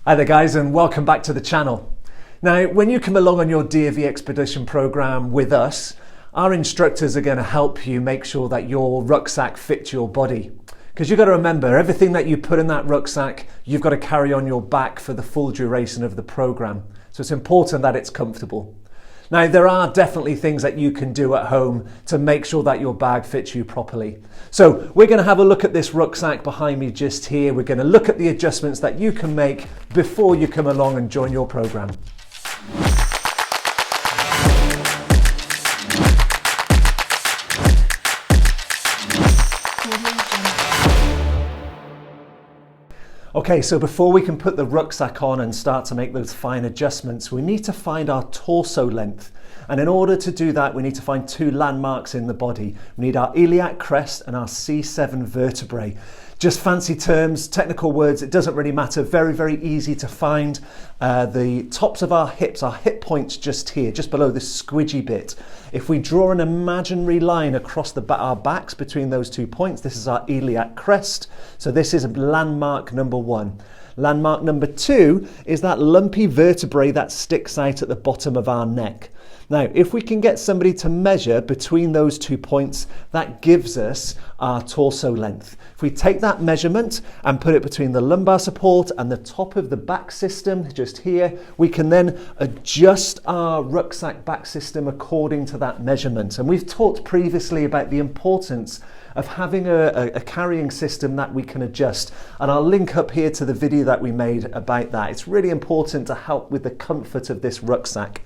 Hi there guys, and welcome back to the channel. Now, when you come along on your DofE expedition program with us, our instructors are going to help you make sure that your rucksack fits your body. Because you've got to remember, everything that you put in that rucksack, you've got to carry on your back for the full duration of the program. So it's important that it's comfortable. Now, there are definitely things that you can do at home to make sure that your bag fits you properly. So we're going to have a look at this rucksack behind me just here. We're going to look at the adjustments that you can make before you come along and join your program. Okay, so before we can put the rucksack on and start to make those fine adjustments, we need to find our torso length. And in order to do that, we need to find two landmarks in the body. We need our iliac crest and our C7 vertebrae. Just fancy terms, technical words, it doesn't really matter. Very, very easy to find. The tops of our hips, our hip points just here, just below this squidgy bit. If we draw an imaginary line across our backs between those 2 points, this is our iliac crest. So this is landmark number 1. Landmark number 2 is that lumpy vertebrae that sticks out at the bottom of our neck. Now, if we can get somebody to measure between those 2 points, that gives us our torso length. If we take that measurement and put it between the lumbar support and the top of the back system, just here, we can then adjust our rucksack back system according to that measurement. And we've talked previously about the importance of having a carrying system that we can adjust. And I'll link up here to the video that we made about that. It's really important to help with the comfort of this rucksack.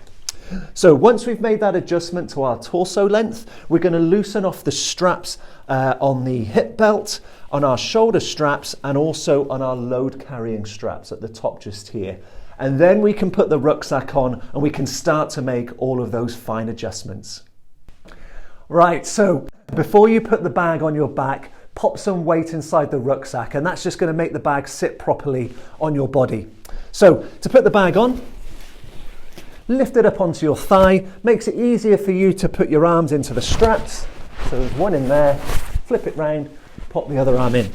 So once we've made that adjustment to our torso length, we're going to loosen off the straps on the hip belt, on our shoulder straps, and also on our load carrying straps at the top just here. And then we can put the rucksack on and we can start to make all of those fine adjustments. Right, so before you put the bag on your back, pop some weight inside the rucksack, and that's just going to make the bag sit properly on your body. So to put the bag on, lift it up onto your thigh, makes it easier for you to put your arms into the straps. So there's one in there, flip it round, pop the other arm in.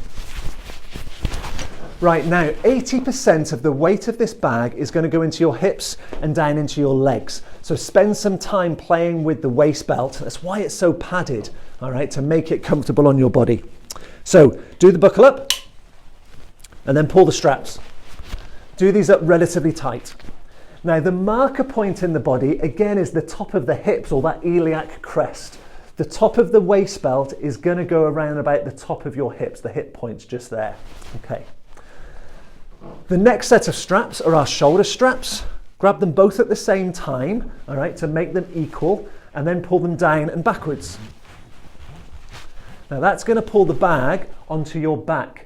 Right, now 80% of the weight of this bag is going to go into your hips and down into your legs. So spend some time playing with the waist belt. That's why it's so padded, all right, to make it comfortable on your body. So do the buckle up and then pull the straps. Do these up relatively tight. Now the marker point in the body, again, is the top of the hips, or that iliac crest. The top of the waist belt is going to go around about the top of your hips, the hip points just there. Okay. The next set of straps are our shoulder straps. Grab them both at the same time, all right, to make them equal, and then pull them down and backwards. Now that's going to pull the bag onto your back.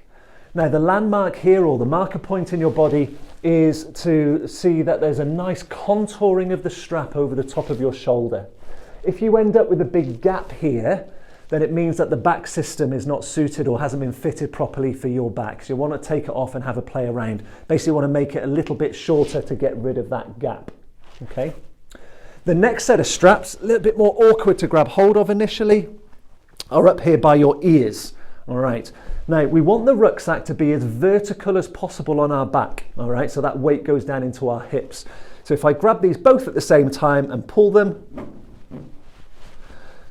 Now the landmark here, or the marker point in your body, is to see that there's a nice contouring of the strap over the top of your shoulder. If you end up with a big gap here, then it means that the back system is not suited or hasn't been fitted properly for your back. So you want to take it off and have a play around. Basically you want to make it a little bit shorter to get rid of that gap. Okay. The next set of straps, a little bit more awkward to grab hold of initially, are up here by your ears. All right. Now we want the rucksack to be as vertical as possible on our back. All right. So that weight goes down into our hips. So if I grab these both at the same time and pull them,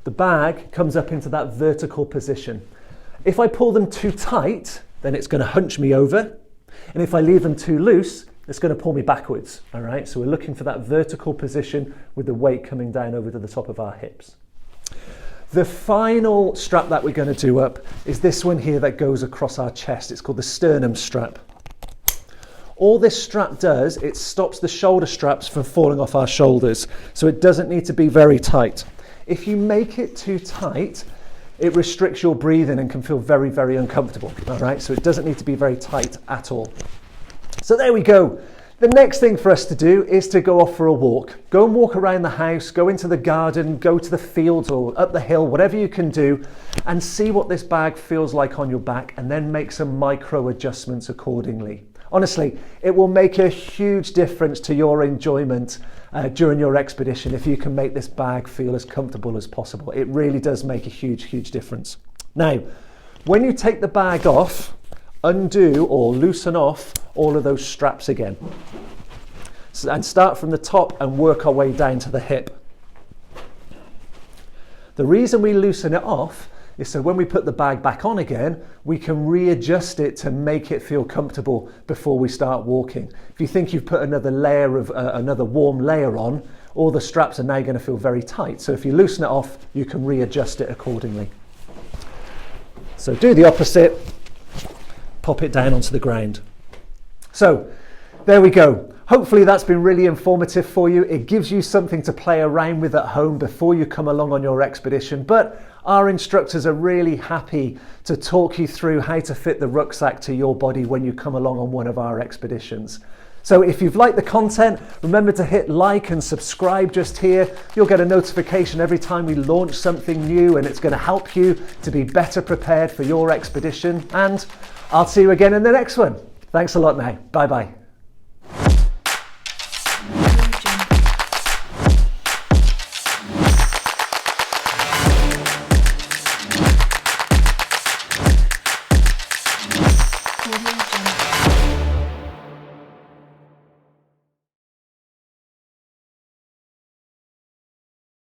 the bag comes up into that vertical position. If I pull them too tight, then it's going to hunch me over. And if I leave them too loose, it's going to pull me backwards. All right. So we're looking for that vertical position with the weight coming down over to the top of our hips. The final strap that we're going to do up is this one here that goes across our chest. It's called the sternum strap. All this strap does, it stops the shoulder straps from falling off our shoulders. So it doesn't need to be very tight. If you make it too tight, it restricts your breathing and can feel very, very uncomfortable. All right, so it doesn't need to be very tight at all. So there we go. The next thing for us to do is to go off for a walk. Go and walk around the house, go into the garden, go to the fields or up the hill, whatever you can do, and see what this bag feels like on your back, and then make some micro adjustments accordingly. Honestly, it will make a huge difference to your enjoyment during your expedition if you can make this bag feel as comfortable as possible. It really does make a huge, huge difference. Now, when you take the bag off, undo or loosen off all of those straps again. And start from the top and work our way down to the hip. The reason we loosen it off is so when we put the bag back on again, we can readjust it to make it feel comfortable before we start walking. If you think you've put another layer of another warm layer on, all the straps are now going to feel very tight. So if you loosen it off, you can readjust it accordingly. So do the opposite, pop it down onto the ground. So there we go. Hopefully that's been really informative for you. It gives you something to play around with at home before you come along on your expedition. But our instructors are really happy to talk you through how to fit the rucksack to your body when you come along on one of our expeditions. So if you've liked the content, remember to hit like and subscribe just here. You'll get a notification every time we launch something new, and it's going to help you to be better prepared for your expedition. And I'll see you again in the next one. Thanks a lot now. Bye bye.